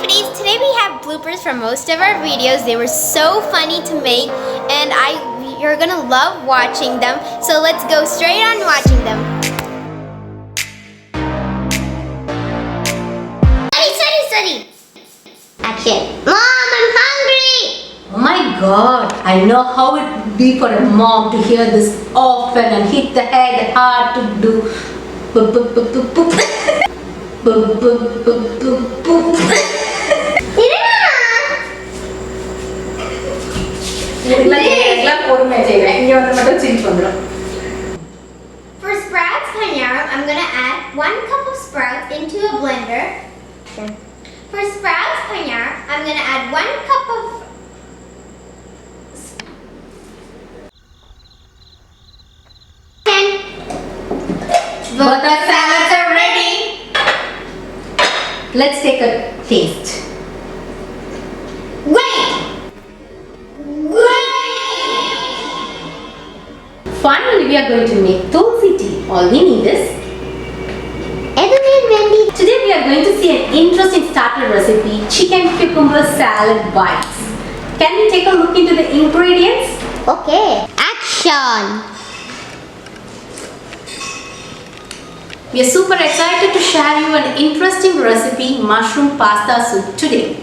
Foodies! Today we have bloopers from most of our videos. They were so funny to make and you're gonna love watching them. So let's go straight on watching them. Study! Action. Mom, I'm hungry! Oh my god, I know how it would be for a mom to hear this often and hit the head hard to do boop boop boop boop boop boop boop boop boop boop. For sprouts panyaram, I'm gonna add 1 cup of sprouts into a blender. For sprouts panyaram, I'm gonna add 1 cup of Both our salads are ready. Let's take a taste. Wait! Finally, we are going to make tulsi tea. All we need is today we are going to see an interesting starter recipe, chicken cucumber salad bites. Can we take a look into the ingredients? Okay. Action! We are super excited to share you an interesting recipe, mushroom pasta soup today.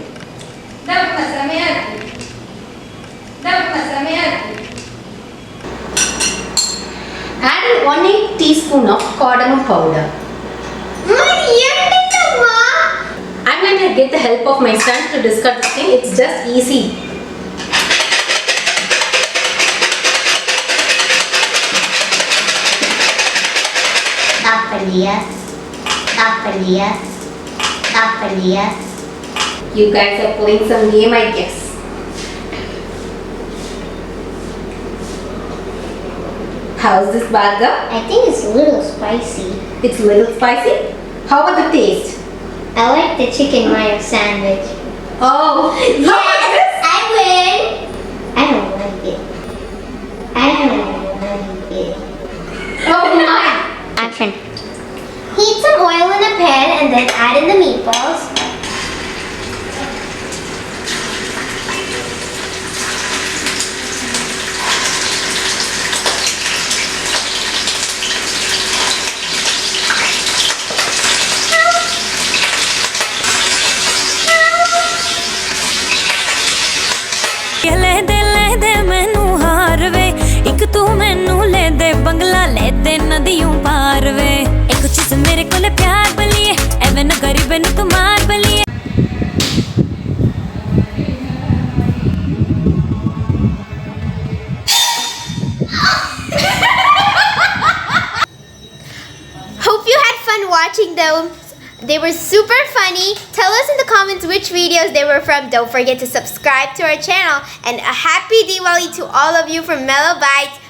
Add 1/8 teaspoon of cardamom powder. I'm going to get the help of my son to discuss this thing. It's just easy. You guys are playing some game, I guess. How's this burger? I think it's a little spicy. It's a little spicy? How about the taste? I like the chicken mayo sandwich. Oh, Yes! I win! I don't like it. I don't like it. oh my! Action. Heat some oil in a pan and then add in the meatballs. ले मैनू हार वे एक तू मैनू ले दे बंगला ले दे नदियों पार वे एक चीज मेरे कोले प्यार बलिए एवे न गरीब न तू मार बलिए Hope you had fun watching them. They were super funny. Tell us in the comments which videos they were from. Don't forget to subscribe to our channel. And a happy Diwali to all of you from Mellowbites.